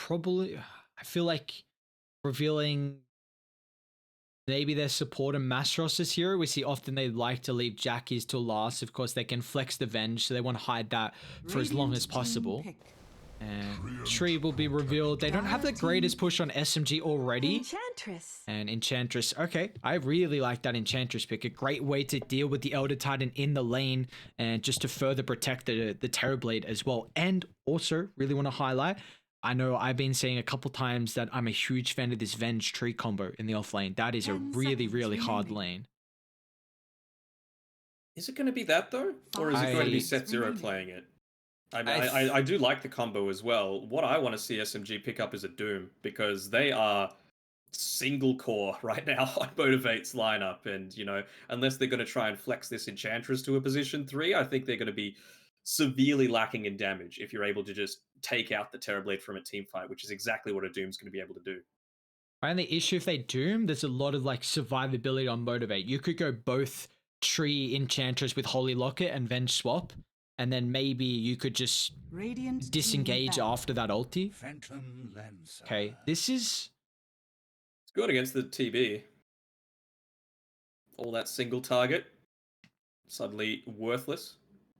probably, I feel like revealing maybe their support and Mastros is hero. We see often they like to leave Jackies till last. Of course, they can flex the Venge, so they want to hide that for as long as possible. And Tree will be revealed. They don't have the greatest push on SMG already. Enchantress. And Enchantress, okay, I really like that Enchantress pick. A great way to deal with the Elder Titan in the lane and just to further protect the Terrorblade as well. And also, really want to highlight, I know I've been saying a couple times that I'm a huge fan of this Venge Tree combo in the off lane. That is a really hard lane. Is it going to be that though? Or is it going to be Set Zero playing it? I do like the combo as well. What I want to see SMG pick up is a Doom, because they are single core right now on Motivate's lineup, and unless they're going to try and flex this Enchantress to a position 3, I think they're going to be severely lacking in damage if you're able to just take out the Terrorblade from a team fight, which is exactly what a Doom's going to be able to do. And the issue if they Doom, there's a lot of like survivability on Motivate. You could go both Tree Enchantress with Holy Locket and Venge swap, and then maybe you could just disengage after that ulti. Okay, this is... It's good against the TB. All that single target, suddenly worthless.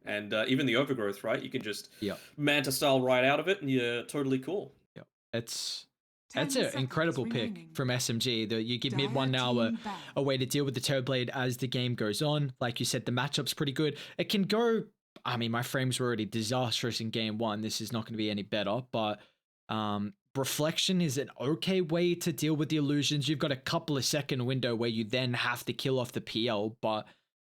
And even the Overgrowth, right? You can just Manta style right out of it, and you're totally cool. Yep. That's an incredible pick from SMG. You give mid one now a way to deal with the Terrorblade as the game goes on. Like you said, the matchup's pretty good. It can go... I mean, my frames were already disastrous in game 1. This is not going to be any better, but Reflection is an okay way to deal with the illusions. You've got a couple of second window where you then have to kill off the PL, but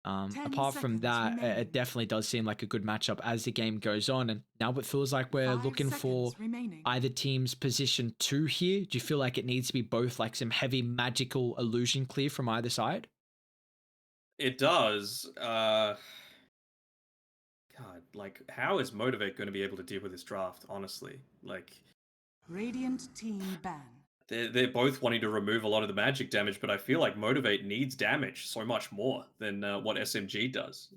apart from that, it definitely does seem like a good matchup as the game goes on. And now it feels like we're looking for either team's position 2 here. Do you feel like it needs to be both, like some heavy magical illusion clear from either side? It does. God, like, how is Motivate going to be able to deal with this draft, honestly? Like, Radiant team ban. They're both wanting to remove a lot of the magic damage, but I feel like Motivate needs damage so much more than what SMG does.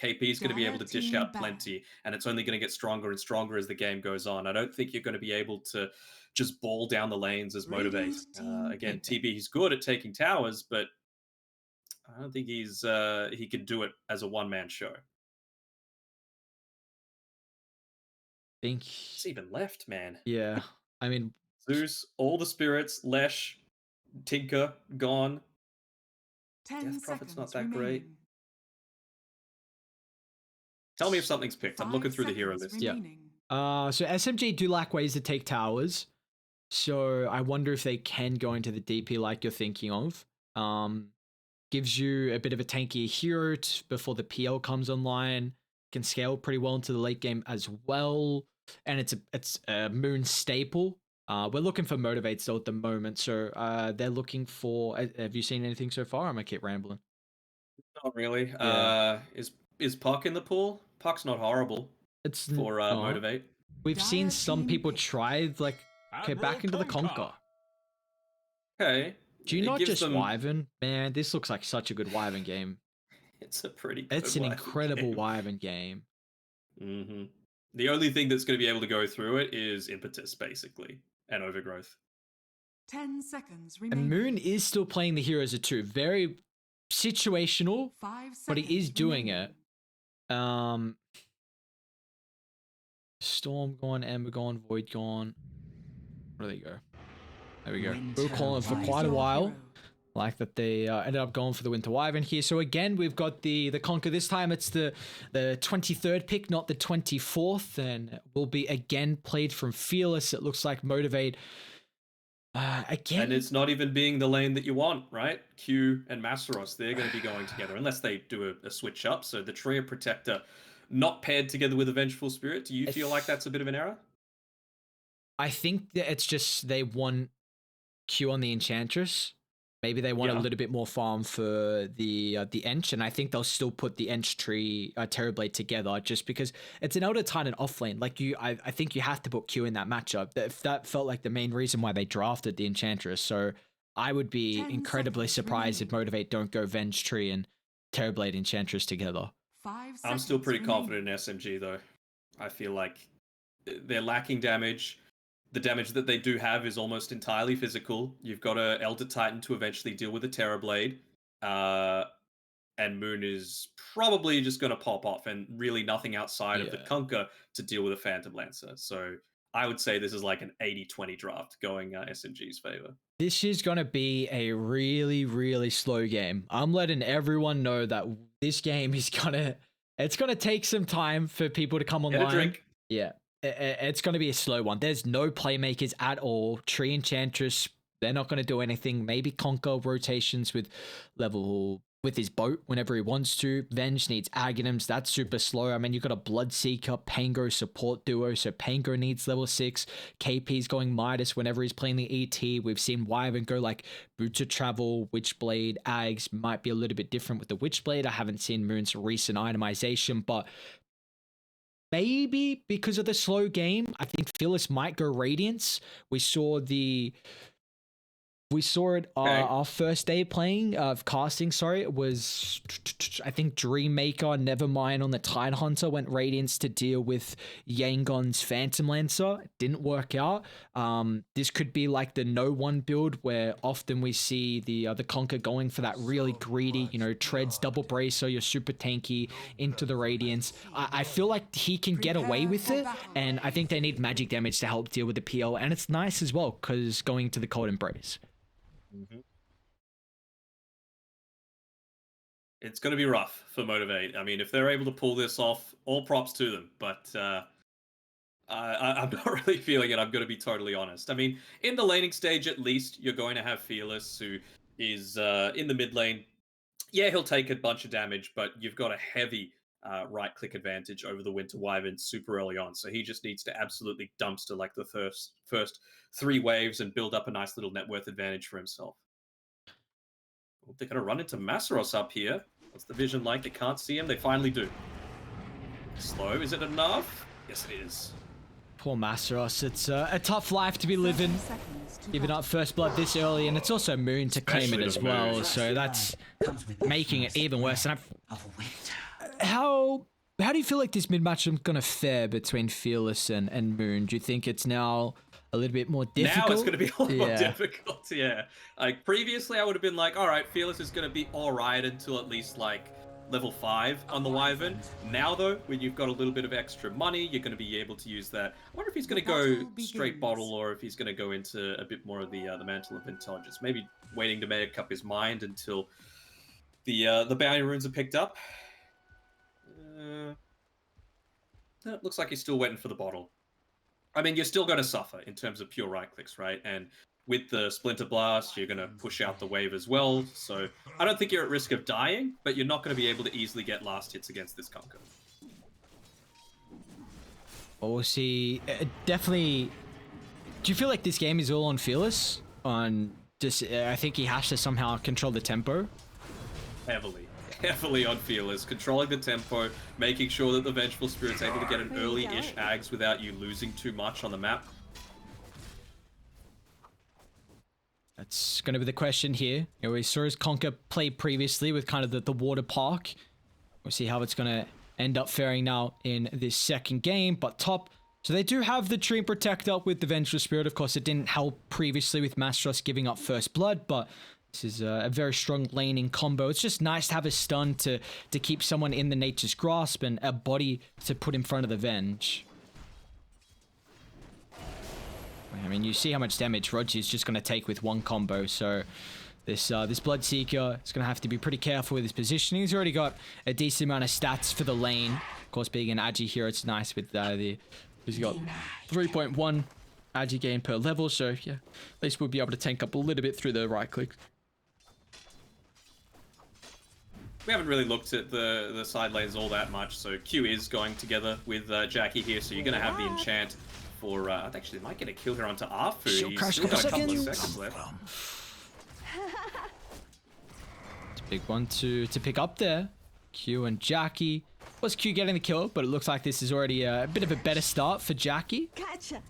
KP is going to be able to dish out plenty, and it's only going to get stronger and stronger as the game goes on. I don't think you're going to be able to just ball down the lanes as Motivate. Again, TB is good at taking towers, but I don't think he can do it as a one-man show. Think it's even left, man. Yeah, I mean, Zeus, all the spirits, Lesh, Tinker, gone. 10 Death Prophet's not that remaining. great. Tell me if something's picked. I'm looking through the hero list. Remaining. Yeah. So SMG do lack ways to take towers. So I wonder if they can go into the DP like you're thinking of. Gives you a bit of a tankier hero before the PL comes online. Can scale pretty well into the late game as well. And it's a Moon staple. We're looking for Motivate still at the moment. So they're looking for... Have you seen anything so far? I'm going to keep rambling. Not really. Yeah. Is Puck in the pool? Puck's not horrible. It's for Motivate. We've seen some people try, like, okay, back into the Conquer. Okay. Do you not just Wyvern? Man, this looks like such a good Wyvern game. It's a pretty good It's an incredible Wyvern game. Mm-hmm. The only thing that's going to be able to go through it is Impetus, basically, and Overgrowth. 10 seconds remaining. And Moon is still playing the heroes at 2. Very situational, but he is doing it. Storm gone, Ember gone, Void gone. Where do they go? There we go. We were calling for quite a while. Like that they ended up going for the Winter Wyvern here. So again, we've got the Conquer. This time it's the 23rd pick, not the 24th. And will be again played from Fearless. It looks like Motivate. Again. And it's not even being the lane that you want, right? Q and Masteros, they're going to be going together. Unless they do a switch up. So the Trio Protector not paired together with a Vengeful Spirit. Do you feel like that's a bit of an error? I think that it's just they want Q on the Enchantress. Maybe they want a little bit more farm for the Ench, and I think they'll still put the Ench Tree Terrorblade together just because it's an Elder Titan offlane. Like I think you have to put Q in that matchup. That felt like the main reason why they drafted the Enchantress. So I would be incredibly surprised if Motivate don't go Venge Tree and Terrorblade Enchantress together. I'm still pretty confident in SMG though. I feel like they're lacking damage. The damage that they do have is almost entirely physical. You've got a Elder Titan to eventually deal with a Terrorblade. And Moon is probably just going to pop off, and really nothing outside of the Conquer to deal with a Phantom Lancer. So I would say this is like an 80-20 draft going SMG's favor. This is going to be a really, really slow game. I'm letting everyone know that this game is it's going to take some time for people to come online. Get a drink. Yeah, it's going to be a slow one. There's no playmakers at all. Tree Enchantress, they're not going to do anything. Maybe Conquer rotations with his boat whenever he wants to. Venge needs Aghanims. That's super slow. I mean, you've got a Bloodseeker, Pango support duo, so Pango needs level 6. KP's going Midas whenever he's playing the ET. We've seen Wyvern go like Boots of Travel, Witchblade, Ags. Might be a little bit different with the Witchblade. I haven't seen Moon's recent itemization, but maybe because of the slow game, I think Fearless might go Radiance. We saw it our first day playing of casting. Sorry, it was I think Dreammaker, Nevermind on the Tidehunter went Radiance to deal with Yangon's Phantom Lancer. It didn't work out. This could be like the no one build where often we see the Conquer going for that really greedy, treads double brace, so you're super tanky into the Radiance. I feel like he can get away with it, and I think they need magic damage to help deal with the PL, and it's nice as well because going to the Cold Embrace. Mm-hmm. It's going to be rough for Motivate. I mean, if they're able to pull this off, all props to them. But I'm not really feeling it. I'm going to be totally honest. I mean, in the laning stage, at least, you're going to have Fearless, who is in the mid lane. Yeah, he'll take a bunch of damage, but you've got a heavy right-click advantage over the Winter Wyvern super early on. So he just needs to absolutely dumpster like the first 3 waves and build up a nice little net worth advantage for himself. Oh, they're going to run into Masaros up here. What's the vision like? They can't see him. They finally do. Slow. Is it enough? Yes, it is. Poor Masaros. It's a tough life to be living. Giving up first blood this early, and it's also Moon to claim it as well. So that's making it even worse. And how do you feel like this mid-match is going to fare between Fearless and Moon? Do you think it's now a little bit more difficult? Now it's going to be a lot more difficult, yeah. Like, previously I would have been like, all right, Fearless is going to be all right until at least, like, level 5 on the Wyvern. Now, though, when you've got a little bit of extra money, you're going to be able to use that. I wonder if he's going to go straight bottle or if he's going to go into a bit more of the Mantle of Intelligence. Maybe waiting to make up his mind until the bounty runes are picked up. It looks like he's still waiting for the bottle. I mean, you're still going to suffer in terms of pure right clicks, right? And with the Splinter Blast, you're going to push out the wave as well. So I don't think you're at risk of dying, but you're not going to be able to easily get last hits against this Conquer. Well, we'll see. Definitely. Do you feel like this game is all on Fearless? I think he has to somehow control the tempo. Heavily on Fearless, controlling the tempo, making sure that the Vengeful Spirit's able to get an early-ish Ags without you losing too much on the map. That's going to be the question here. We saw his Conquer play previously with kind of the water park. We'll see how it's going to end up faring now in this second game. But top, so they do have the Tree Protector with the Vengeful Spirit. Of course, it didn't help previously with Masaros giving up first blood, but this is a very strong laning combo. It's just nice to have a stun to keep someone in the Nature's Grasp and a body to put in front of the Venge. I mean, you see how much damage Roger's just going to take with one combo, so this Bloodseeker is going to have to be pretty careful with his positioning. He's already got a decent amount of stats for the lane. Of course, being an Agi hero, it's nice with he's got 3.1 Agi gain per level, so yeah, at least we'll be able to tank up a little bit through the right click. We haven't really looked at the side lanes all that much, so Q is going together with Jackie here, so you're going to have the enchant for... actually, they might get a kill here onto Arfu. He's still got a couple of seconds left. It's a big one to pick up there. Q and Jackie. Was Q getting the kill, but it looks like this is already a bit of a better start for Jackie. Gotcha.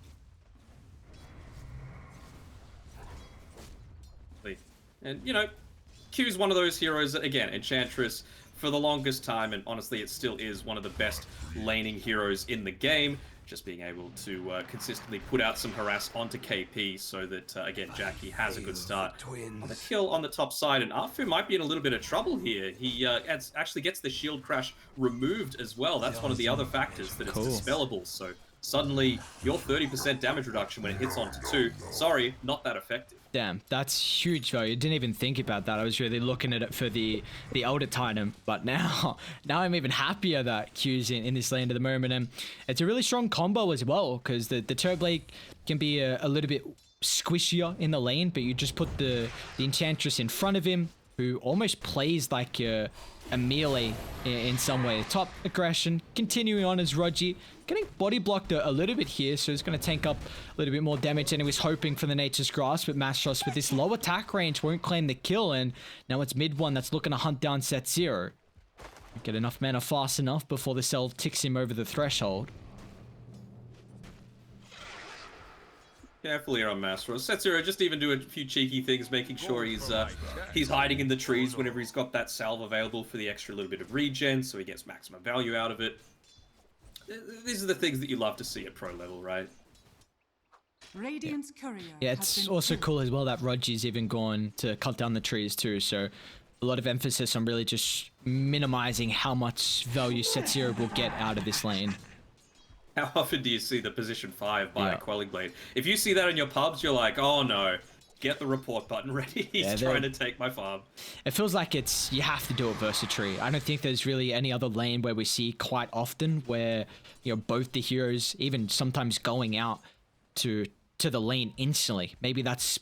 And, Q's one of those heroes that, again, Enchantress, for the longest time, and honestly it still is one of the best laning heroes in the game, just being able to consistently put out some harass onto KP so that, again, Jackie has a good start on the kill on the top side. And Afu might be in a little bit of trouble here. He actually gets the shield crash removed as well. That's one of the other factors, that it's dispellable. So suddenly, your 30% damage reduction when it hits onto 2, sorry, not that effective. Damn, that's huge value. Didn't even think about that. I was really looking at it for the Elder Titan, but now I'm even happier that Q's in this lane at the moment. And it's a really strong combo as well, because the Turboblade can be a little bit squishier in the lane, but you just put the Enchantress in front of him, who almost plays like a melee in some way. Top aggression, continuing on as Rogi, getting body blocked a little bit here, so it's going to tank up a little bit more damage than he was hoping for the Nature's Grasp, but MG.Trust with this low attack range won't claim the kill, and now it's mid one that's looking to hunt down Set Zero. Get enough mana fast enough before the cell ticks him over the threshold. Carefully on Master. Set Zero just even do a few cheeky things, making sure he's hiding in the trees whenever he's got that salve available for the extra little bit of regen, so he gets maximum value out of it. These are the things that you love to see at pro level, right? Radiant's courier. Yeah, it's also cool as well that Rogi's even gone to cut down the trees too, so a lot of emphasis on really just minimizing how much value Set Zero will get out of this lane. How often do you see the position 5 by a Quelling Blade? If you see that in your pubs, you're like, oh no, get the report button ready. He's trying to take my farm. It feels like you have to do it versus a tree. I don't think there's really any other lane where we see quite often where, both the heroes, even sometimes going out to the lane instantly. Maybe that's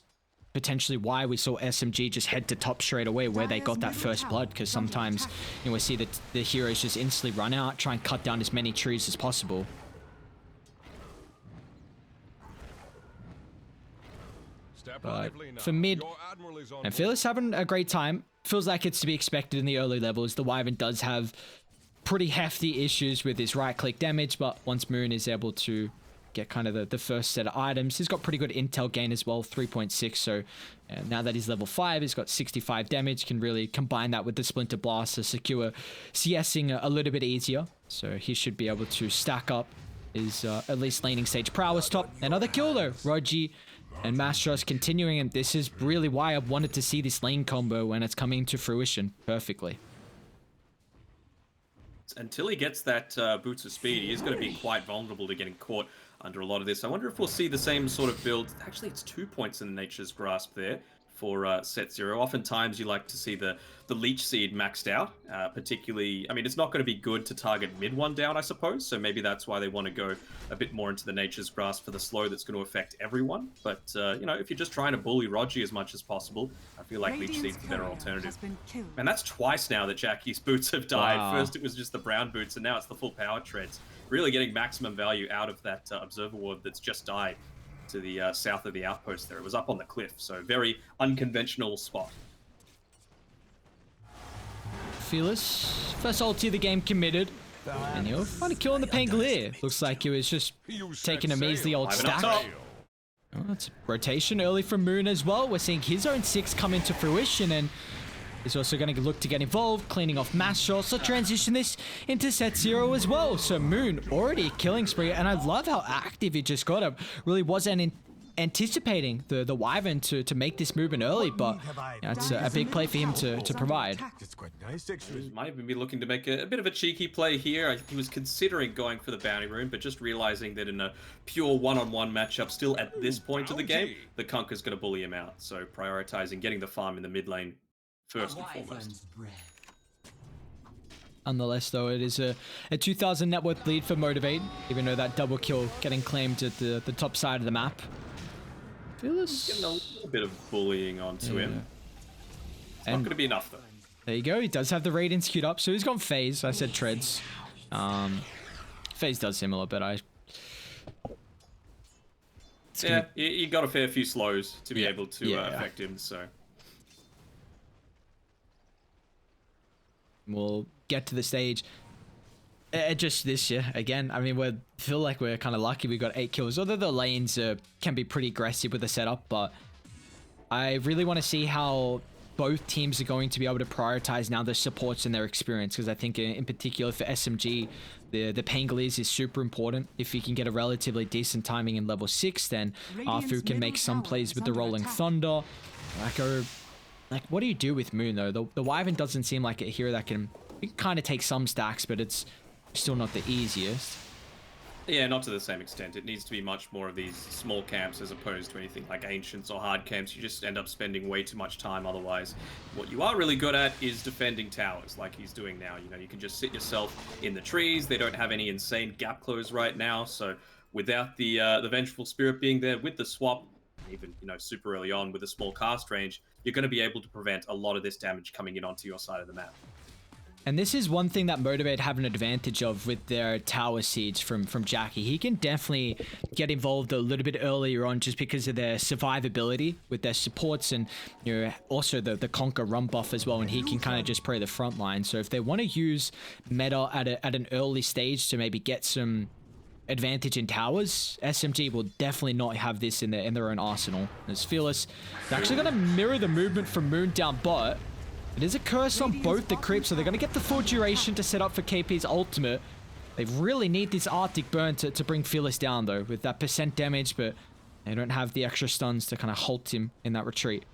potentially why we saw SMG just head to top straight away where they got that first blood, because sometimes we see that the heroes just instantly run out, try and cut down as many trees as possible. But for mid, and Fearless having a great time. Feels like it's to be expected in the early levels. The Wyvern does have pretty hefty issues with his right-click damage, but once Moon is able to get kind of the first set of items, he's got pretty good intel gain as well, 3.6. So now that he's level 5, he's got 65 damage, can really combine that with the Splinter Blast to secure CSing a little bit easier. So he should be able to stack up his at least laning stage prowess top. Another kill though, Rogi and MG.Trust continuing, and this is really why I wanted to see this lane combo when it's coming to fruition perfectly. Until he gets that boots of speed, he is going to be quite vulnerable to getting caught under a lot of this. I wonder if we'll see the same sort of build. Actually, it's 2 points in Nature's Grasp there for Set Zero. Oftentimes, you like to see the Leech Seed maxed out, particularly, I mean, it's not going to be good to target mid one down, I suppose, so maybe that's why they want to go a bit more into the Nature's Grasp for the slow that's going to affect everyone. But, if you're just trying to bully Rogi as much as possible, I feel like Leech Seed's the better alternative. And that's twice now that Jackie's boots have died. Wow. First it was just the brown boots, and now it's the full power treads. Really getting maximum value out of that Observer Ward that's just died to the south of the outpost there. It was up on the cliff, so very unconventional spot. Fearless, first ulti of the game committed, and he'll find a kill on the Pangolier. Looks like he was just taking a measly old stack. Oh, that's a rotation early from Moon as well. We're seeing his own 6 come into fruition, and he's also going to look to get involved, cleaning off MG.Trust, so transition this into Set Zero as well. So Moon already killing spree, and I love how active he just got. I really wasn't anticipating the Wyvern to make this movement early, but it's a big play for him to provide. He might even be looking to make a bit of a cheeky play here. He was considering going for the bounty rune, but just realizing that in a pure one-on-one matchup, still at this point of the game, the Kunkka's going to bully him out. So prioritizing getting the farm in the mid lane first and foremost. Nonetheless, though, it is a 2,000 net worth lead for Motivate, even though that double kill getting claimed at the top side of the map. Fearless getting a little bit of bullying onto him. It's not going to be enough, though. There you go. He does have the Radiance queued up, so he's gone phase. I said treads. Phase does similar, but you got a fair few slows to be able to affect him, so. We'll get to the stage. Just this year again. I mean, we feel like we're kind of lucky we got 8 kills. Although the lanes can be pretty aggressive with the setup, but I really want to see how both teams are going to be able to prioritize now their supports and their experience, because I think in particular for SMG, the Pangoliers is super important. If you can get a relatively decent timing in level 6, then Arfu can make some plays with the Rolling Thunder. Like, what do you do with Moon, though? The Wyvern doesn't seem like a hero that can kind of take some stacks, but it's still not the easiest. Yeah, not to the same extent. It needs to be much more of these small camps as opposed to anything like Ancients or hard camps. You just end up spending way too much time otherwise. What you are really good at is defending towers, like he's doing now. You know, you can just sit yourself in the trees. They don't have any insane gap close right now, so without the Vengeful Spirit being there with the swap, even, you know, super early on with a small cast range, you're going to be able to prevent a lot of this damage coming in onto your side of the map. And this is one thing that Motivate have an advantage of with their tower siege from Jackie. He can definitely get involved a little bit earlier on just because of their survivability with their supports, and, you know, also the Conquer run buff as well, and he can kind of just play the front line. So if they want to use meta at an early stage to maybe get some advantage in towers, SMG will definitely not have this in their own arsenal. As Fearless, they're actually going to mirror the movement from Moon down bot. It is a curse on both the creeps, so they're going to get the full duration to set up for KP's ultimate. They really need this Arctic Burn to bring Fearless down, though, with that % damage, but they don't have the extra stuns to kind of halt him in that retreat.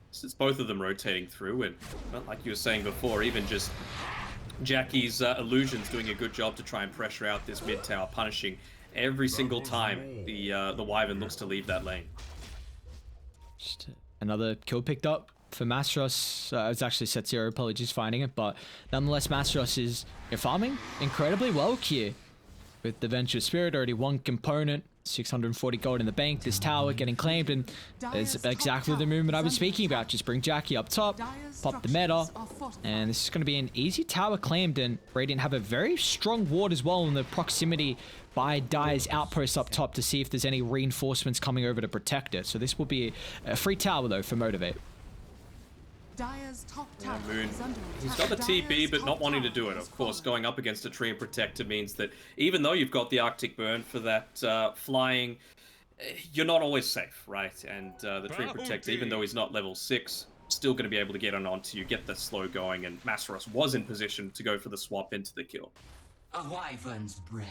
It's both of them rotating through, and well, like you were saying before, even just Jackie's Illusion's doing a good job to try and pressure out this mid tower, punishing every single time the Wyvern looks to leave that lane. Just another kill picked up for MG.Trust. It's actually set 0, apologies finding it, but nonetheless, MG.Trust is farming incredibly well here with the Vengeful Spirit, already one component, 640 gold in the bank, this tower getting claimed, and it's exactly the movement I was speaking about. Just bring Jackie up top, pop the meta, and this is going to be an easy tower claimed, and Radiant have a very strong ward as well in the proximity by Dire's outpost up top to see if there's any reinforcements coming over to protect it. So this will be a free tower, though, for Motivate. Moon, he's got the TP, but not wanting to do it. Of course, going up against a Tree and Protector means that even though you've got the Arctic Burn for that flying, you're not always safe, right? And the Tree and Protector, even though he's not level 6, still going to be able to get onto you, get the slow going, and MG.Trust was in position to go for the swap into the kill. A wyvern's breath.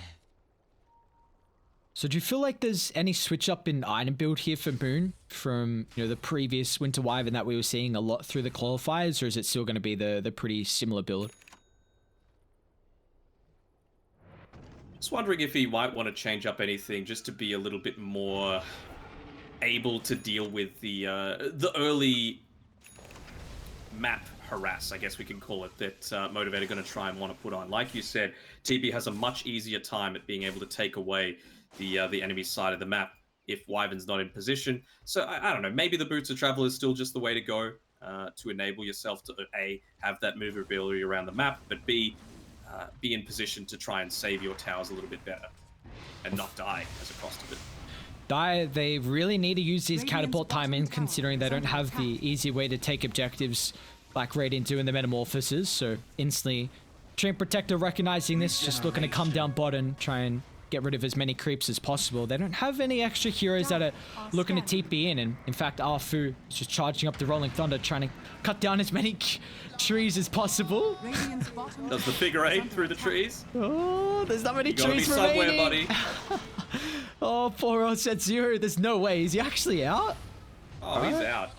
So do you feel like there's any switch up in item build here for Moon from, you know, the previous Winter Wyvern that we were seeing a lot through the qualifiers, or is it still going to be the pretty similar build? Just wondering if he might want to change up anything just to be a little bit more able to deal with the early map harass, I guess we can call it, that Motivate are going to try and want to put on. Like you said, TB has a much easier time at being able to take away the enemy side of the map if Wyvern's not in position. So I don't know, maybe the Boots of Travel is still just the way to go to enable yourself to A, have that movability around the map, but B, be in position to try and save your towers a little bit better and not die as a cost of it. They really need to use these catapult timing, considering they don't have the easy way to take objectives like Radiant do in the Metamorphoses. So instantly, Tree and Protector recognizing this, just looking to come down bot and try and get rid of as many creeps as possible. They don't have any extra heroes that are looking to TP in, and in fact, Arfu is just charging up the Rolling Thunder, trying to cut down as many trees as possible. Does the figure 8 through the trees? Oh, there's not many you gotta trees be remaining. somewhere, buddy. Oh, poor old set 0. There's no way. Is he actually out? Oh, he's out.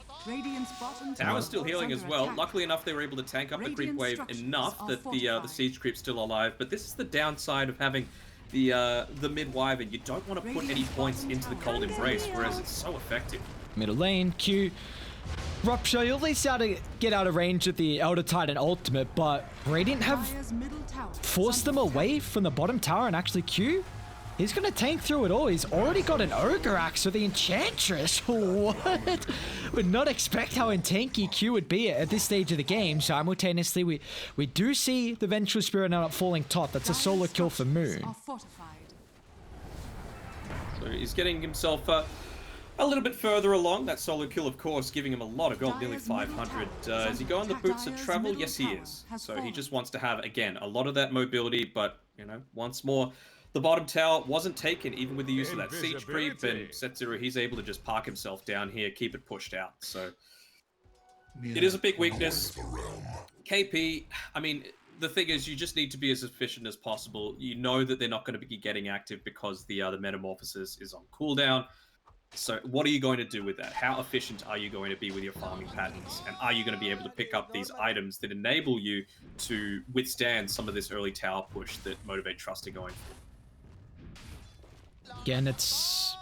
Tower's still healing as well. Luckily enough, they were able to tank up the creep wave enough that the siege creep's still alive. But this is the downside of having the mid wyvern. You don't want to put any points into the cold embrace, whereas it's so effective. Middle lane, Q. Rupture, you'll at least get out of range of the Elder Titan ultimate, but Radiant have forced them away from the bottom tower, and actually Q, he's going to tank through it all. He's already got an Ogre Axe with the Enchantress. What? Would not expect how tanky Q would be at this stage of the game. Simultaneously, we do see the Vengeful Spirit now falling top. That's a solo kill for Moon. So he's getting himself a little bit further along. That solo kill, of course, giving him a lot of gold, nearly 500. Is he going the Boots of Travel? Yes, he is. So he just wants to have, again, a lot of that mobility, but, you know, once more, the bottom tower wasn't taken, even with the use of that siege creep, and Setsuru, he's able to just park himself down here, keep it pushed out. So it is a big weakness. KP, I mean, the thing is, you just need to be as efficient as possible. You know that they're not going to be getting active because the Metamorphosis is on cooldown. So what are you going to do with that? How efficient are you going to be with your farming patterns? And are you going to be able to pick up these items that enable you to withstand some of this early tower push that Motivate.Trust are going for? Again, it's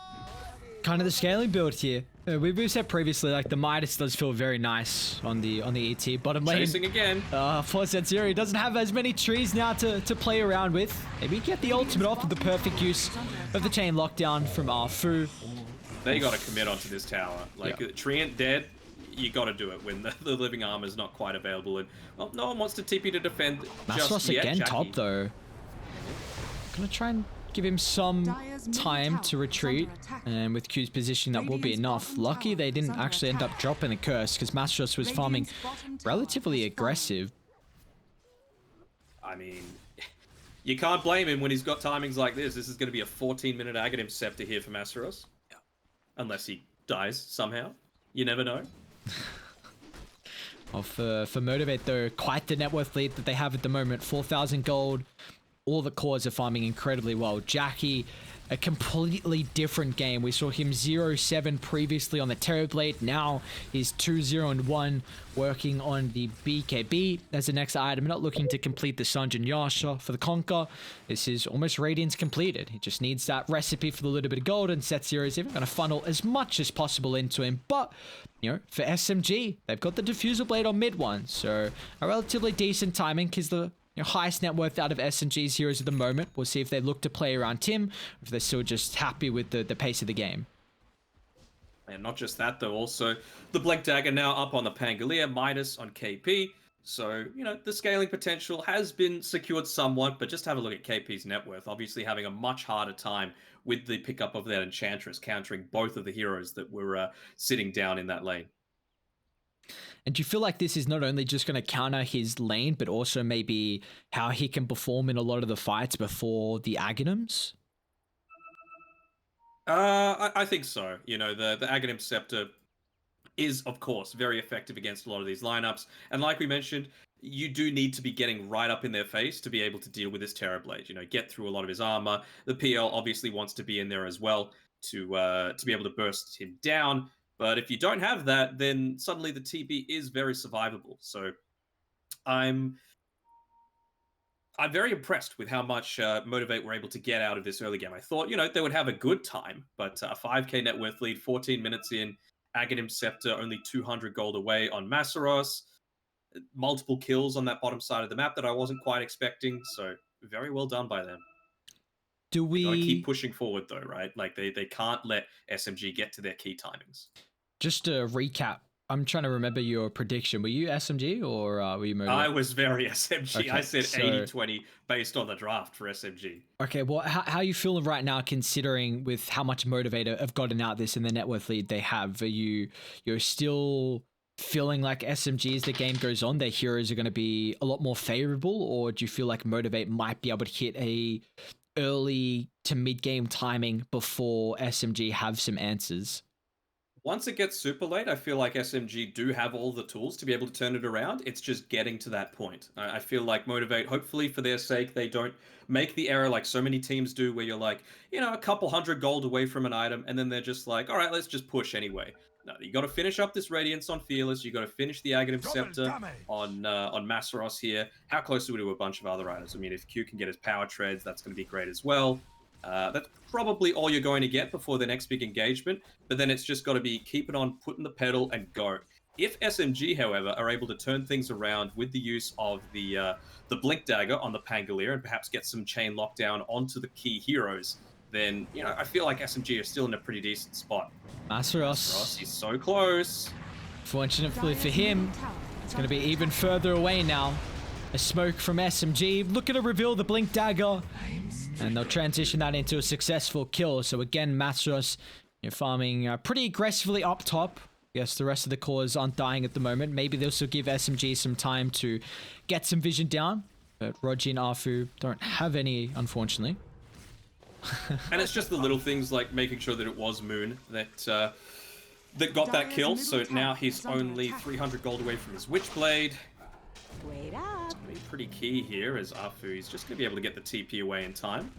kind of the scaling build here. We've said previously, like, the Midas does feel very nice on the ET. Bottom lane. Chasing again. For Setsuru, doesn't have as many trees now to play around with. Maybe get the ultimate off with the perfect use of the chain lockdown from Fu. They got to commit onto this tower. Like, Treant dead, you got to do it when the living armor is not quite available. And, well, no one wants to TP to defend just yet, again, Jackie. top, though. Gonna try and give him some time to retreat. And with Q's position, that will be enough. Lucky they didn't actually end up dropping a curse, because MG.Trust was farming relatively aggressive. I mean, you can't blame him when he's got timings like this. This is going to be a 14-minute Aghanim Scepter here for MG.Trust. Unless he dies somehow. You never know. Well, for Motivate, though, quite the net worth lead that they have at the moment. 4,000 gold. All the cores are farming incredibly well. Jackie, a completely different game. We saw him 0-7 previously on the Terrorblade. Now he's 2-0-1 working on the BKB as the next item. Not looking to complete the Sanjin Yasha for the Conquer. This is almost Radiance completed. He just needs that recipe for the little bit of gold, and Setsuru is even going to funnel as much as possible into him. But, you know, for SMG, they've got the Diffusal Blade on mid one. So a relatively decent timing, because the highest net worth out of SMG's heroes at the moment. We'll see if they look to play around Tim, or if they're still just happy with the pace of the game. And not just that, though, also the Blink Dagger now up on the Pangolier, Midas on KP. So, you know, the scaling potential has been secured somewhat, but just have a look at KP's net worth. Obviously having a much harder time with the pickup of that Enchantress, countering both of the heroes that were sitting down in that lane. And do you feel like this is not only just going to counter his lane, but also maybe how he can perform in a lot of the fights before the Aghanims? I think so. You know, the Aghanim Scepter is, of course, very effective against a lot of these lineups. And like we mentioned, you do need to be getting right up in their face to be able to deal with this Terrorblade. You know, get through a lot of his armor. The PL obviously wants to be in there as well to be able to burst him down. But if you don't have that, then suddenly the TB is very survivable. So I'm very impressed with how much Motivate were able to get out of this early game. I thought, you know, they would have a good time, but a 5k net worth lead, 14 minutes in, Aghanim Scepter only 200 gold away on Massaros, multiple kills on that bottom side of the map that I wasn't quite expecting, so very well done by them. Do we gotta keep pushing forward though, right? Like they can't let SMG get to their key timings. Just to recap, I'm trying to remember your prediction. Were you SMG or were you Motivate? I was very SMG. Okay, I said so 80-20 based on the draft for SMG. Okay, well, how are you feeling right now, considering with how much Motivator have gotten out this and the net worth lead they have? Are you're still feeling like SMG as the game goes on, their heroes are going to be a lot more favorable, or do you feel like Motivate might be able to hit a early to mid game timing before SMG have some answers? Once it gets super late, I feel like SMG do have all the tools to be able to turn it around. It's just getting to that point. I feel like Motivate, hopefully for their sake, they don't make the error like so many teams do where you're like, you know, a couple hundred gold away from an item, and then they're just like, all right, let's just push anyway. No, you got to finish up this Radiance on Fearless. You got to finish the Aghanim Scepter on Massaros here. How close are we to a bunch of other items? I mean, if Q can get his power treads, that's going to be great as well. That's probably all you're going to get before the next big engagement, but then it's just got to be keep it on, put in the pedal, and go. If SMG, however, are able to turn things around with the use of the Blink Dagger on the Pangolier and perhaps get some chain lockdown onto the key heroes, then, you know, I feel like SMG are still in a pretty decent spot. Massaros, he's so close. Fortunately for him, it's going to be even further away now. A smoke from SMG, looking to reveal the Blink Dagger, and they'll transition that into a successful kill. So again, Massaros, you're farming pretty aggressively up top. Yes, the rest of the cores aren't dying at the moment. Maybe they'll still give SMG some time to get some vision down, but Roji and Afu don't have any, unfortunately. And it's just the little things like making sure that it was Moon that got that kill. So now he's only 300 gold away from his Witchblade. Wait up. It's going to be pretty key here as Afu is just going to be able to get the TP away in time.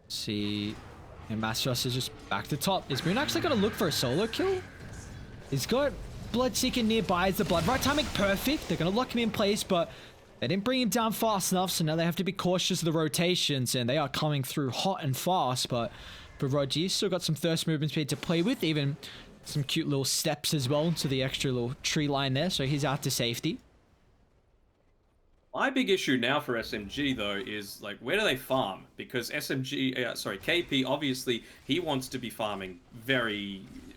See, and MG.Trust is just back to top. Is Moon actually going to look for a solo kill? He's got Bloodseeker nearby. Is the blood right timing perfect? They're going to lock him in place, but they didn't bring him down fast enough, so now they have to be cautious of the rotations, and they are coming through hot and fast. But for Roger, he's still got some thirst movement speed to play with, even some cute little steps as well to the extra little tree line there, so he's out to safety. My big issue now for SMG though is like, where do they farm? Because KP obviously he wants to be farming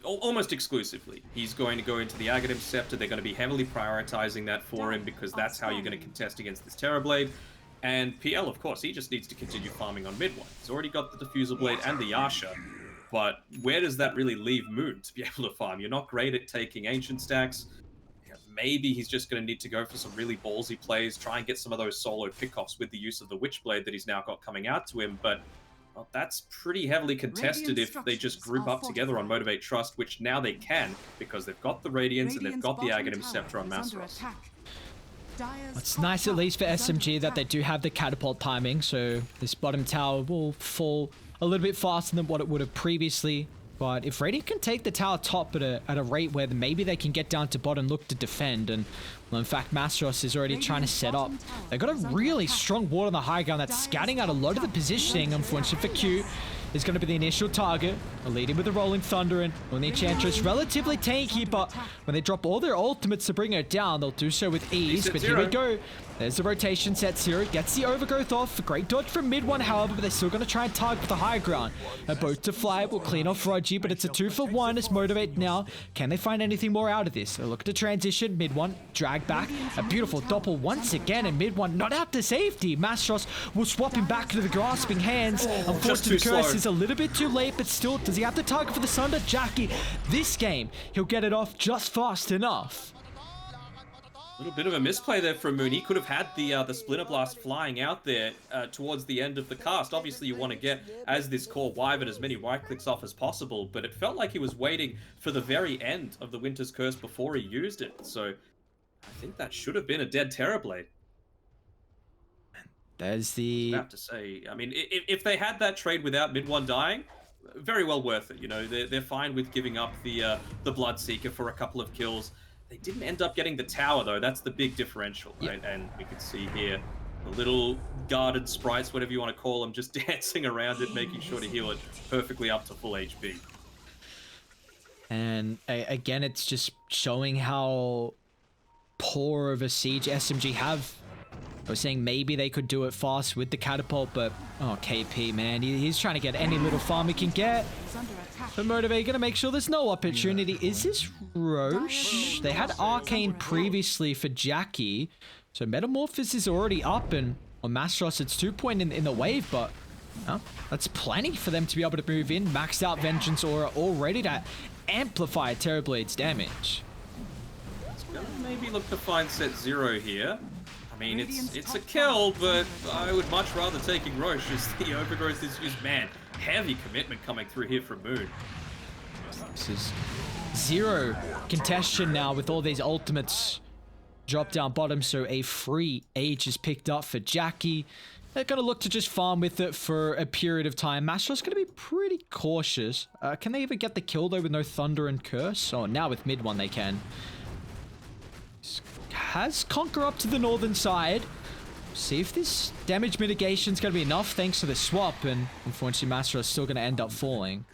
almost exclusively. He's going to go into the Aghanim Scepter. They're going to be heavily prioritizing that for him because that's how you're going to contest against this Terrorblade. And PL, of course, he just needs to continue farming on mid one. He's already got the Diffusal Blade and the Yasha, but where does that really leave Moon to be able to farm? You're not great at taking Ancient stacks. Maybe he's just going to need to go for some really ballsy plays, try and get some of those solo pickoffs with the use of the Witchblade that he's now got coming out to him, but well, that's pretty heavily contested if they just group up together on Motivate.Trust, which now they can, because they've got the Radiance and they've got the Aghanim Scepter on MG.Trust. It's nice at least for SMG that they do have the catapult timing, so this bottom tower will fall a little bit faster than what it would have previously. But if Radiant can take the tower top at a rate where maybe they can get down to bottom, look to defend, and well, in fact, MG.Trust is already trying to set up. They've got a really strong ward on the high ground that's scouting out a lot of the positioning. Unfortunately for Q, is going to be the initial target. Leading with the Rolling Thunder, and when the Enchantress relatively tanky, but when they drop all their ultimates to bring her down, they'll do so with ease. But here we go. There's the rotation set. Zero gets the overgrowth off. Great dodge from mid one, however, but they're still going to try and target the high ground. A boat to fly will clean off Rogi, but it's a 2-for-1 as Motivate now. Can they find anything more out of this? They look to transition. Mid one, drag back. A beautiful doppel once again, and mid one not out to safety. MG.Trust will swap him back to the grasping hands. Unfortunately, the curse is a little bit too late, but still, does he have the target for the Sunder? Jackie, this game, he'll get it off just fast enough. A little bit of a misplay there from Moon. He could have had the Splinter Blast flying out there towards the end of the cast. Obviously, you want to get, as this core Wyvern, as many right clicks off as possible, but it felt like he was waiting for the very end of the Winter's Curse before he used it. So I think that should have been a dead Terrorblade. There's the... I have to say, I mean, if they had that trade without mid one dying, very well worth it. You know, they're fine with giving up the Bloodseeker for a couple of kills. They didn't end up getting the tower, though. That's the big differential, right? Yep. And we can see here the little guarded sprites, whatever you want to call them, just dancing around it, making sure to heal it perfectly up to full HP. And again, it's just showing how poor of a siege SMG have. I was saying maybe they could do it fast with the catapult, but oh, KP, man, he's trying to get any little farm he can get. But Motivate gonna make sure there's no opportunity. Is this Roche? They had Arcane previously for Jackie, so Metamorphosis is already up, and on MG.Trust it's 2 point in the wave, but that's plenty for them to be able to move in. Maxed out Vengeance Aura, all ready to amplify Terrorblade's damage. It's gonna maybe look to find set 0 here. I mean, it's a kill, but I would much rather taking Roche as the overgrowth is used. Man, heavy commitment coming through here from Moon. This is 0 contention now with all these ultimates drop down bottom, so a free age is picked up for Jackie. They're going to look to just farm with it for a period of time. MG.Trust going to be pretty cautious. Can they even get the kill, though, with no Thunder and Curse? Oh, now with mid one they can. Has Conquer up to the northern side. See if this damage mitigation is going to be enough thanks to the swap, and unfortunately MG.Trust is still going to end up falling.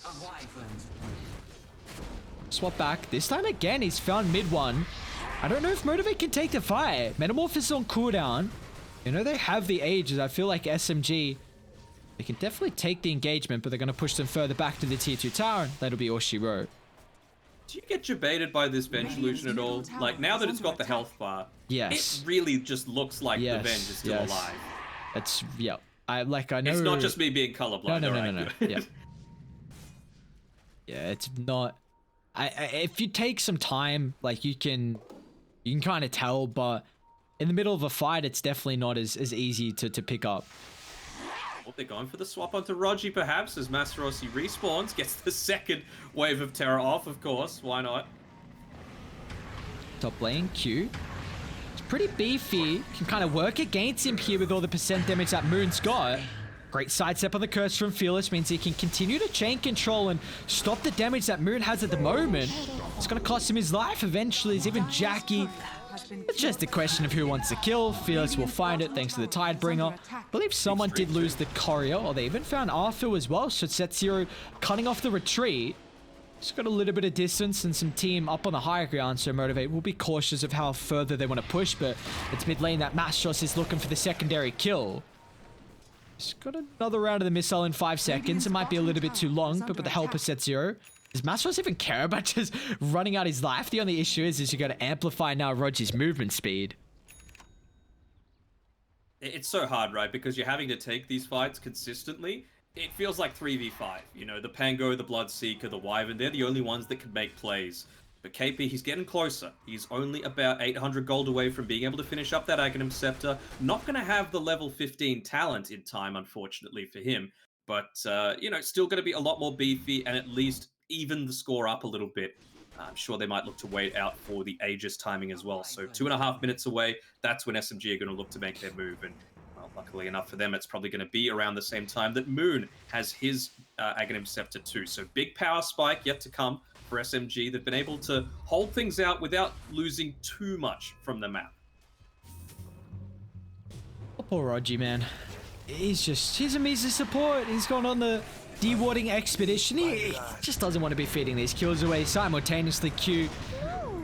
Swap back. This time again, he's found mid one. I don't know if Motivate can take the fight. Metamorphosis is on cooldown. You know, they have the ages. I feel like SMG, they can definitely take the engagement, but they're going to push them further back to the tier 2 tower. That'll be all she wrote. Do you get debated by this Venge illusion at all? Like, now that it's got the health bar, yes, it really just looks like the Venge is still alive. It's, yeah. I know... It's not just me being colorblind. No. Yeah. Yeah, it's not... if you take some time, like, you can kind of tell, but in the middle of a fight, it's definitely not as easy to pick up. Well, they're going for the swap onto Rogi, perhaps, as Masarosi respawns, gets the second wave of terror off, of course. Why not? Top lane, Q. It's pretty beefy. Can kind of work against him here with all the percent damage that Moon's got. Great sidestep on the curse from Fearless means he can continue to chain control and stop the damage that Moon has at the moment. It's going to cost him his life eventually, as even Jackie. It's just a question of who wants to kill. Fearless will find it thanks to the Tidebringer. I believe someone did lose the Courier, or they even found Arthur as well, so Set0 cutting off the retreat. Just got a little bit of distance and some team up on the higher ground, so Motivate will be cautious of how further they want to push, but it's mid lane that Mastros is looking for the secondary kill. He's got another round of the missile in 5 seconds. It might be a little bit too long, but with the help of Set0, does Mastros even care about just running out his life? The only issue is you got to amplify now Roger's movement speed. It's so hard, right? Because you're having to take these fights consistently. It feels like 3v5. You know, the Pango, the Bloodseeker, the Wyvern, they're the only ones that can make plays. But KP, he's getting closer. He's only about 800 gold away from being able to finish up that Aghanim Scepter. Not going to have the level 15 talent in time, unfortunately, for him. But, you know, still going to be a lot more beefy and at least even the score up a little bit. I'm sure they might look to wait out for the Aegis timing as well. So 2.5 minutes away, that's when SMG are going to look to make their move. And, well, luckily enough for them, it's probably going to be around the same time that Moon has his Aghanim Scepter too. So big power spike yet to come for SMG. They've been able to hold things out without losing too much from the map. Oh, poor Rogi, man. He's a measly support. He's gone on the dewarding expedition. He just doesn't want to be feeding these kills away simultaneously. Q.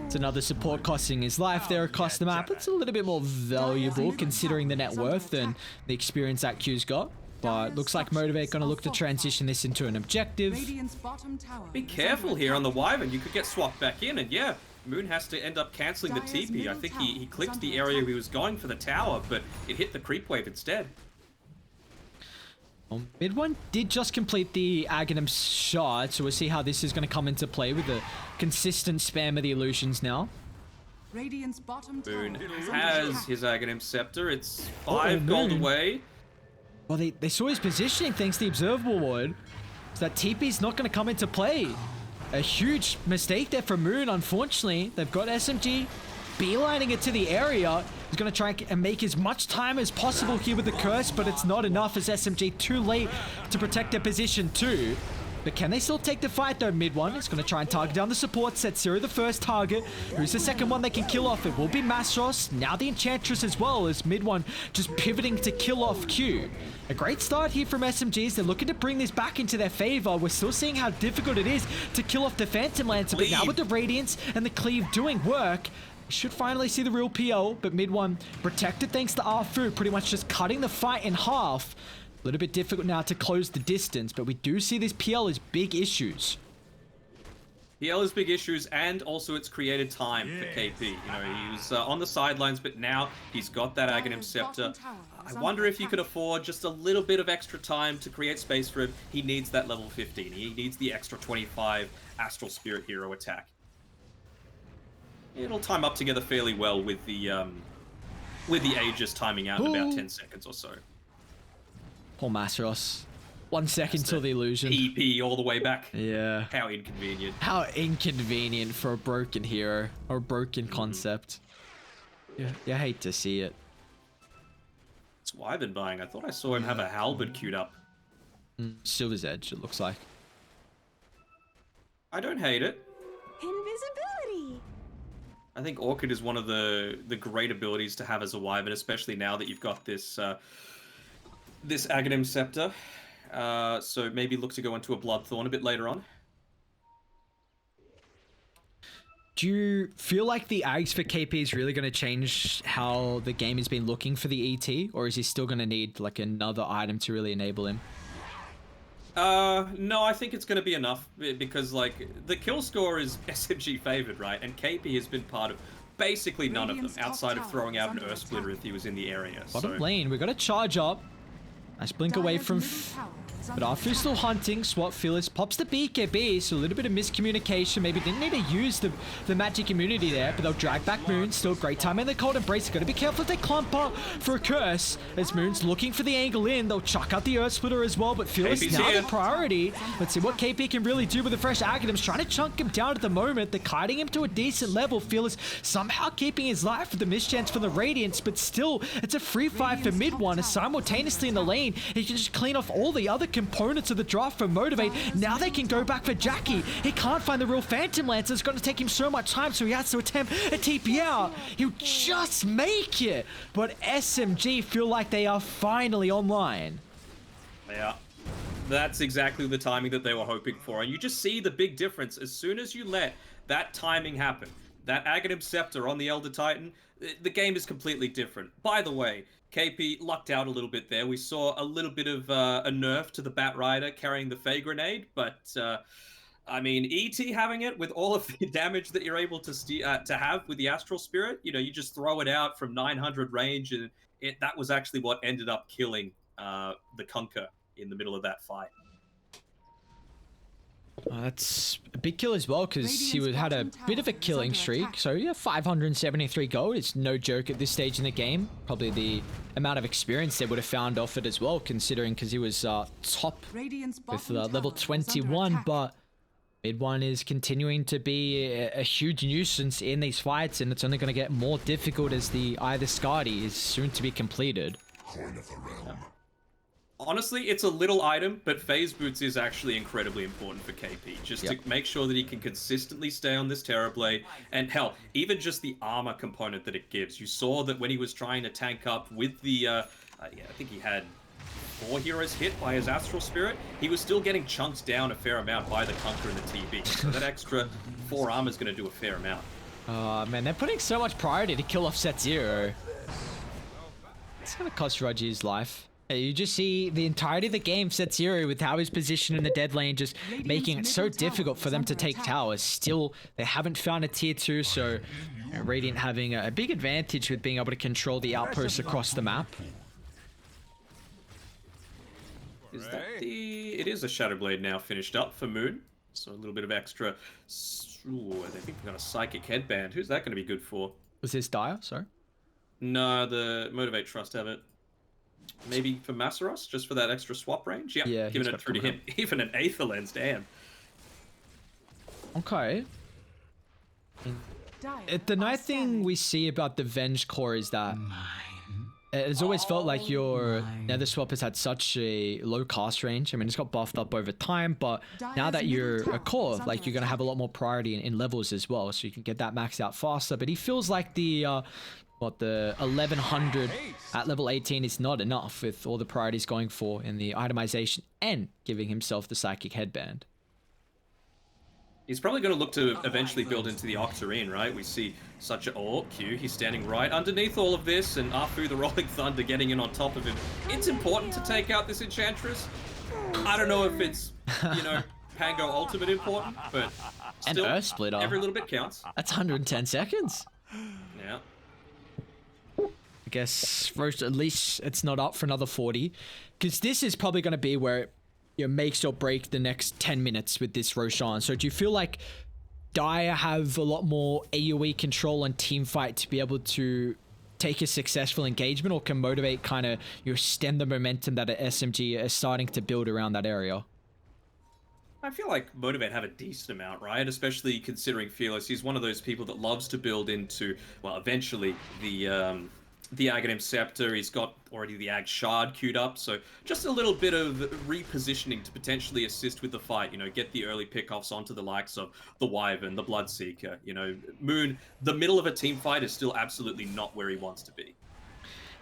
It's another support costing his life there across the map. It's a little bit more valuable considering the net worth and the experience that Q's got. But looks like Motivate going to look to transition this into an objective. Be careful here on the Wyvern. You could get swapped back in, and yeah, Moon has to end up cancelling the TP. I think he clicked the area he was going for the tower, but it hit the creep wave instead. Well, mid one did just complete the Aghanim shot, so we'll see how this is going to come into play with the consistent spam of the illusions now. Moon has his Aghanim Scepter. It's 5 gold away. Well, they saw his positioning thanks to the observable ward. So that TP's not going to come into play. A huge mistake there for Moon, unfortunately. They've got SMG beelining it to the area. He's going to try and make as much time as possible here with the curse, but it's not enough as SMG too late to protect their position too. But can they still take the fight though? Mid one is going to try and target down the support. Set0 the first target. Who's the second one they can kill off? It will be Mastros. Now the Enchantress as well, as mid one just pivoting to kill off Q. A great start here from SMGs. They're looking to bring this back into their favor. We're still seeing how difficult it is to kill off the Phantom Lancer, but now with the Radiance and the Cleave doing work, we should finally see the real PL, but mid one protected thanks to Arfu, pretty much just cutting the fight in half. A little bit difficult now to close the distance, but we do see this PL as big issues. PL is big issues, and also it's created time for KP. You know, he was on the sidelines, but now he's got that Aghanim Scepter. I wonder if you could afford just a little bit of extra time to create space for him. He needs that level 15. He needs the extra 25 Astral Spirit Hero attack. It'll time up together fairly well with the Aegis timing out in about 10 seconds or so. Poor Masaros. 1 second till the illusion. EP all the way back. Yeah. How inconvenient. How inconvenient for a broken hero or a broken concept. Yeah, you hate to see it. It's Wyvern buying. I thought I saw him have a halberd queued up. Silver's Edge, it looks like. I don't hate it. Invisibility. I think Orchid is one of the great abilities to have as a Wyvern, especially now that you've got this this Aghanim Scepter. So maybe look to go into a Bloodthorn a bit later on. Do you feel like the Ags for KP is really going to change how the game has been looking for the ET? Or is he still going to need like another item to really enable him? No, I think it's going to be enough because like the kill score is SMG favored, right? And KP has been part of basically none of them outside of throwing out an Earth Splitter if he was in the area. Bottom lane, we've got to charge up. Nice blink away from But Arfu's still hunting. Swap Fearless pops the BKB, so a little bit of miscommunication. Maybe didn't need to use the magic immunity there, but they'll drag back Moon. Still great time in the cold embrace. Gotta be careful if they clump up for a curse. As Moon's looking for the angle in, they'll chuck out the Earth Splitter as well, but Fearless KP's now here. the priority. Let's see what KP can really do with the fresh Aghanims. Trying to chunk him down at the moment. They're kiting him to a decent level. Fearless somehow keeping his life with the mischance for the Radiance, but still, it's a free fight for mid one. As simultaneously in the lane, he can just clean off all the other components of the draft for Motivate. Now they can go back for Jackie. He can't find the real Phantom Lancer. It's going to take him so much time, so he has to attempt a TP out. He'll just make it, but SMG feel like they are finally online. Yeah. That's exactly the timing that they were hoping for. And you just see the big difference as soon as you let that timing happen. That Aghanim Scepter on the Elder Titan, the game is completely different. By the way, KP lucked out a little bit there. We saw a little bit of a nerf to the Bat Rider carrying the Fey Grenade, but I mean, ET having it with all of the damage that you're able to have with the Astral Spirit, you know, you just throw it out from 900 range, and that was actually what ended up killing the Conquer in the middle of that fight. That's a big kill as well, because he had a bit of a killing streak. So yeah, 573 gold. It's no joke at this stage in the game. Probably the amount of experience they would have found off it as well, considering because he was top with level 21. But mid one is continuing to be a huge nuisance in these fights, and it's only going to get more difficult as the Eye of the Skadi is soon to be completed. Honestly, it's a little item, but Phase Boots is actually incredibly important for KP, just to make sure that he can consistently stay on this Terrorblade, and hell, even just the armor component that it gives. You saw that when he was trying to tank up with the, I think he had 4 heroes hit by his Astral Spirit, he was still getting chunked down a fair amount by the Conqueror and the TB, so that extra 4 armor is going to do a fair amount. Oh man, they're putting so much priority to kill off Set Zero. It's going to cost Roger his life. You just see the entirety of the game, Set Zero, with how he's positioned in the dead lane, just making it so difficult for them to take towers. Still, they haven't found a tier 2, so Radiant having a big advantage with being able to control the outposts across the map. Is that it is a Shadowblade now finished up for Moon, so a little bit of extra. Ooh, I think we got a Psychic Headband. Who's that going to be good for? Was this Dire? Sorry. No, the Motivate.Trust have it. Maybe for Masaros, just for that extra swap range? Yep, Yeah, giving it through to him. Even an Aether Lens, damn. Okay. The nice thing we see about the Venge core is that it's always felt like your Nether Swap has had such a low cast range. I mean, it's got buffed up over time, but now that you're a core, like, you're going to have a lot more priority in levels as well, so you can get that maxed out faster. But he feels like the 1100 at level 18 is not enough with all the priorities going for in the itemization and giving himself the Psychic Headband. He's probably going to look to eventually build into the Octarine, right? We see such a... Oh, Q, he's standing right underneath all of this, and Arfu, the Rolling Thunder, getting in on top of him. It's important to take out this Enchantress. I don't know if it's, you know, Pango Ultimate important, but still, and Earth Splitter. Every little bit counts. That's 110 seconds. Yeah. I guess first, at least it's not up for another 40, because this is probably going to be where it, you know, makes or break the next 10 minutes with this Roshan. So do you feel like Dire have a lot more AoE control and team fight to be able to take a successful engagement, or can Motivate kind of, you know, stem the momentum that SMG is starting to build around that area? I feel like Motivate have a decent amount, right? Especially considering Fearless. He's one of those people that loves to build into, well, eventually the Aghanim Scepter. He's got already the Ag Shard queued up, so just a little bit of repositioning to potentially assist with the fight, you know, get the early pickoffs onto the likes of the Wyvern, the Bloodseeker, you know. Moon, the middle of a team fight is still absolutely not where he wants to be.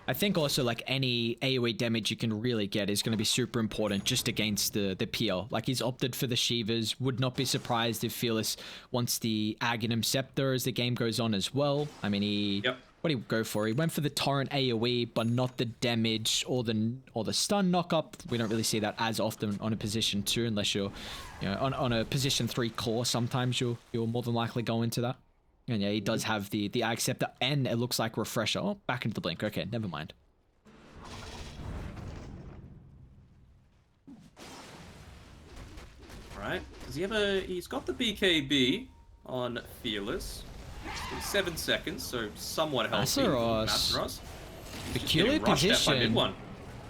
I think also, like, any AoE damage you can really get is going to be super important just against the PL. Like, he's opted for the Shivas. Would not be surprised if Fearless wants the Aghanim Scepter as the game goes on as well. I mean, what did he go for? He went for the Torrent AoE, but not the damage or the stun knock-up. We don't really see that as often on a position 2, unless you're, you know, on a position 3 core. Sometimes you'll more than likely go into that. And yeah, he does have the Ag Scepter, and it looks like Refresher. Oh, back into the blink. Okay, never mind. right? Does he have a... He's got the BKB on Fearless. 7 seconds, so somewhat healthy. Masaros. Peculiar position.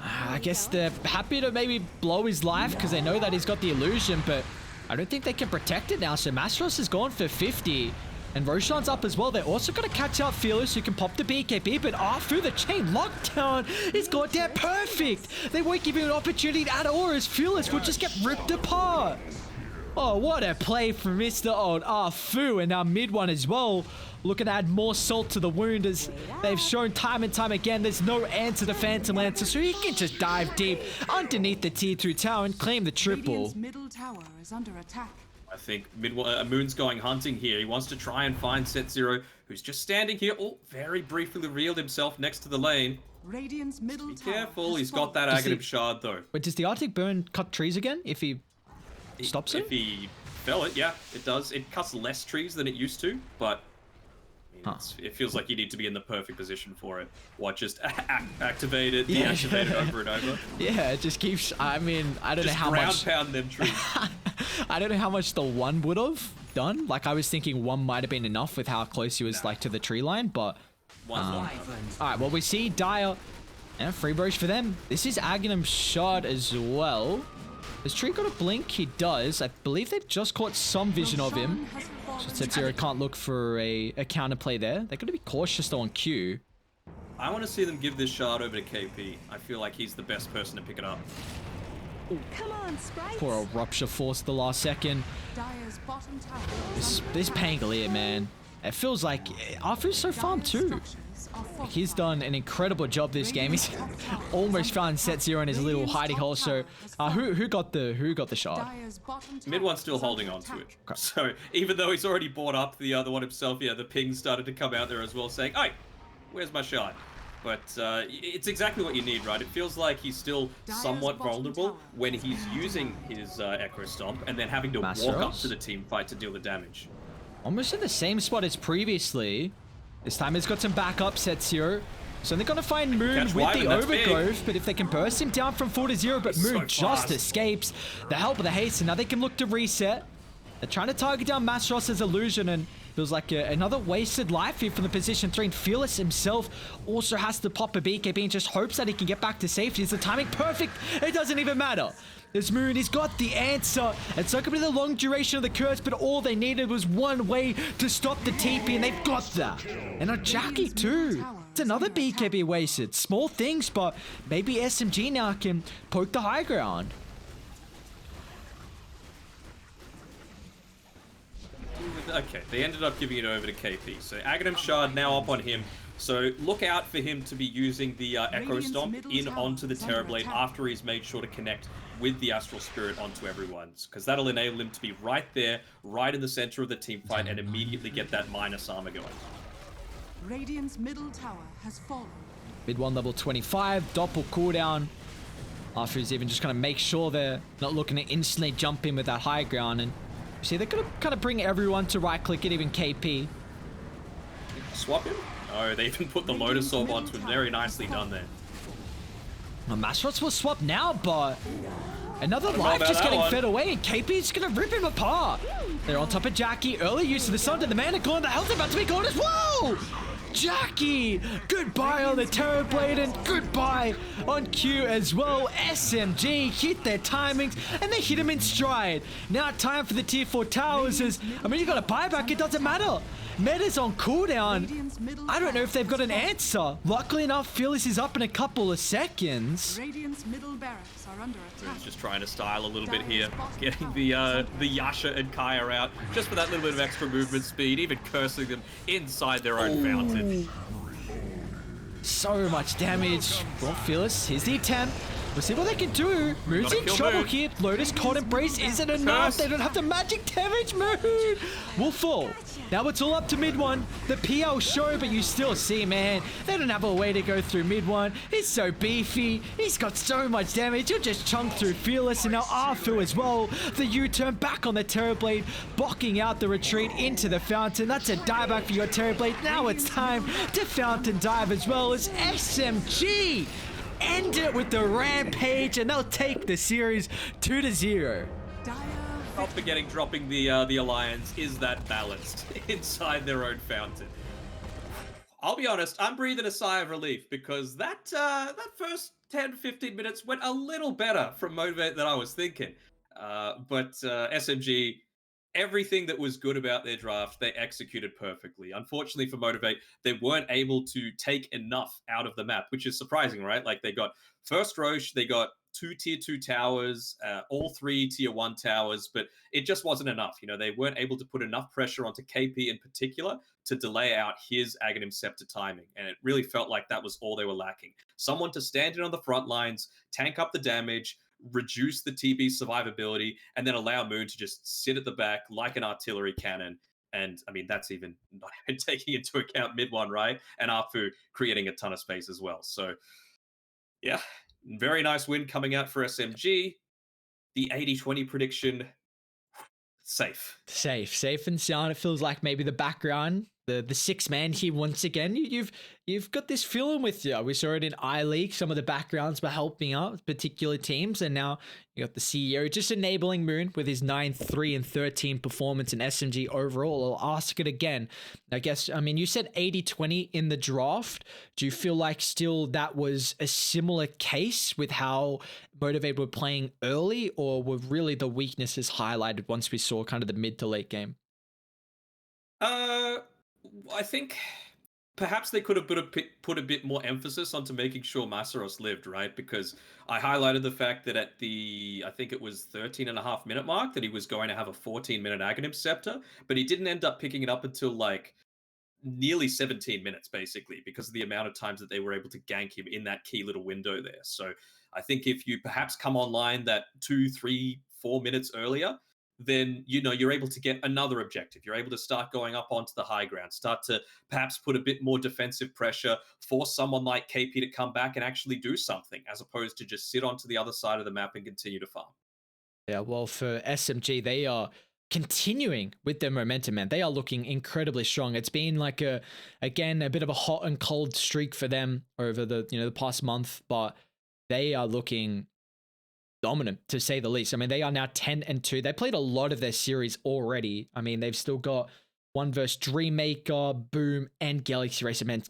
I guess they're happy to maybe blow his life because they know that he's got the illusion, but I don't think they can protect it now. So Masaros is gone for 50. And Roshan's up as well. They're also going to catch out Fearless, who can pop the BKB, but through the chain lockdown is goddamn perfect. They won't give him an opportunity at all, as Fearless will just get ripped apart. Oh, what a play from Mr. Old Fu, and now mid one as well. Looking to add more salt to the wound, as they've shown time and time again there's no answer to Phantom Lancer, so he can just dive deep underneath the tier 2 tower and claim the triple. Radiant's middle tower is under attack. I think Moon's going hunting here. He wants to try and find Set Zero, who's just standing here. Oh, very briefly revealed himself next to the lane. Radiant's middle Be careful, he's got that Aghanim Shard though. But does the Arctic Burn cut trees again if he stops it? If he fell it, yeah, it does. It cuts less trees than it used to, but it feels like you need to be in the perfect position for it. What, just activate it, deactivate it over and over? Yeah, it just keeps... I mean, I don't know how much... Just ground pound them trees. I don't know how much the one would have done. Like, I was thinking one might have been enough with how close he was, like, to the tree line, but... Alright, well, we see Dire and free brush for them. This is Aghanim Shard as well. Has Tree got a blink? He does. I believe they've just caught some vision of him. So Set Zero can't look for a counterplay there. They're going to be cautious though on Q. I want to see them give this shard over to KP. I feel like he's the best person to pick it up. Come on, Sprites. Poor old Rupture Force at the last second. Dire's bottom tower This Pangolier, man. It feels like Arthur's so farmed too. He's done an incredible job this game. He's almost found Set Zero in his little hiding hole. So, who got the shard? Mid one's still holding on to it. Okay. So even though he's already bought up the other one himself, yeah, the ping started to come out there as well, saying, "Hey, where's my shard?" But it's exactly what you need, right? It feels like he's still somewhat vulnerable when he's using his Echo Stomp and then having to walk up to the team fight to deal the damage. Almost in the same spot as previously. This time he's got some backup, Set Zero. So they're going to find Moon with the overgrowth, but if they can burst him down from 4 to 0, but Moon just escapes the help of the haste, and now they can look to reset. They're trying to target down Masaros' illusion, and feels like another wasted life here from the position 3. And Fearless himself also has to pop a BKB and just hopes that he can get back to safety. Is the timing perfect? It doesn't even matter. This Moon, he's got the answer. It's not going to be the long duration of the curse, but all they needed was one way to stop the TP, and they've got that. And a Jackie too. It's another BKB wasted. Small things, but maybe SMG now can poke the high ground. Okay, they ended up giving it over to KP. So Aghanim Shard now up on him. So look out for him to be using the Echo Stomp in onto the Terrorblade after he's made sure to connect with the Astral Spirit onto everyone's. Because that'll enable him to be right there, right in the center of the team fight, and immediately get that minus armor going. Radiant's middle tower has fallen. Mid one level 25, Doppel cooldown. After he's even just going to make sure they're not looking to instantly jump in with that high ground. And you see, they're going to kind of bring everyone to right click it, even KP. Swap him? Oh, they even put the Lotus Orb onto him. Very nicely done there. Well, Masaros will swap now, but another life just getting fed away, and KP's going to rip him apart. They're on top of Jackie. Early use of the Sun to the mana gone. The health about to be gone as well. Jackie, goodbye on the Terrorblade, and goodbye on Q as well. SMG hit their timings, and they hit him in stride. Now time for the tier 4 towers. I mean, you got a buyback, it doesn't matter. Meta's on cooldown. I don't know if they've got an answer. Luckily enough, Fearless is up in a couple of seconds. Radiant's middle barracks are under attack. Just trying to style a little bit here, getting the Yasha and Kaya out, just for that little bit of extra movement speed, even cursing them inside their own fountain. So much damage. Well, Fearless, here's the attempt. We'll see what they can do. Moon's in trouble here. Lotus Cold Embrace isn't enough. They don't have the magic damage. Moon will fall. Now it's all up to mid one. The PL show, but you still see, man, they don't have a way to go through mid one. He's so beefy. He's got so much damage. He'll just chunk through Fearless, and now Arthur as well. The U-turn back on the Terrorblade, blocking out the retreat into the fountain. That's a dive back for your Terrorblade. Now it's time to fountain dive as well as SMG. End it with the rampage, and they'll take the series 2 to 0. Dire not forgetting dropping the alliance is that balanced inside their own fountain. I'll be honest, I'm breathing a sigh of relief because that first 10-15 minutes went a little better from Motivate than I was thinking. But SMG, everything that was good about their draft, they executed perfectly. Unfortunately for Motivate, they weren't able to take enough out of the map, which is surprising, right? Like they got first Roche, they got 2 tier 2 towers, all 3 tier 1 towers, but it just wasn't enough. You know, they weren't able to put enough pressure onto KP in particular to delay out his Aghanim Scepter timing. And it really felt like that was all they were lacking. Someone to stand in on the front lines, tank up the damage, reduce the TB survivability, and then allow Moon to just sit at the back like an artillery cannon. And I mean, that's even not even taking into account mid one, right? And Afu creating a ton of space as well. So yeah, very nice win coming out for SMG. The 80-20 prediction, safe. Safe and sound. It feels like maybe the background, the six man here once again. You've got this feeling with you. We saw it in I-League. Some of the backgrounds were helping out particular teams, and now you got the CEO just enabling Moon with his 9-3-13 performance in SMG overall. I'll ask it again. I guess, I mean, you said 80-20 in the draft. Do you feel like still that was a similar case with how Motivate were playing early, or were really the weaknesses highlighted once we saw kind of the mid to late game? I think perhaps they could have put a bit more emphasis onto making sure Masaros lived, right? Because I highlighted the fact that at the, I think it was 13.5 minute mark, that he was going to have a 14-minute Aghanim Scepter, but he didn't end up picking it up until like nearly 17 minutes, basically, because of the amount of times that they were able to gank him in that key little window there. So I think if you perhaps come online that 2, 3, 4 minutes earlier, then you know you're able to get another objective. You're able to start going up onto the high ground, start to perhaps put a bit more defensive pressure, force someone like KP to come back and actually do something, as opposed to just sit onto the other side of the map and continue to farm. Yeah, well, for SMG, they are continuing with their momentum, man. They are looking incredibly strong. It's been like a bit of a hot and cold streak for them over the past month, but they are looking dominant, to say the least. I mean, they are now 10-2. They played a lot of their series already. I mean, they've still got one versus Dreammaker, Boom, and Galaxy Racer. Man,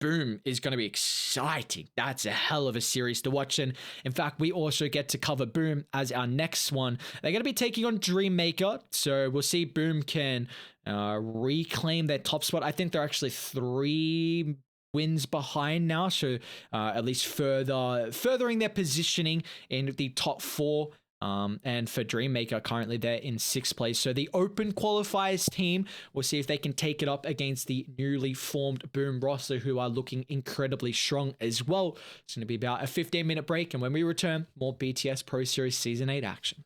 Boom is going to be exciting. That's a hell of a series to watch. And in fact, we also get to cover Boom as our next one. They're going to be taking on Dreammaker. So we'll see Boom can reclaim their top spot. I think they're actually 3 wins behind now, so at least furthering their positioning in the top 4. And for Dreammaker, currently they're in 6th place. So the open qualifiers team, we'll see if they can take it up against the newly formed Boom roster, who are looking incredibly strong as well. It's going to be about a 15-minute break, and when we return, more BTS Pro Series Season 8 action.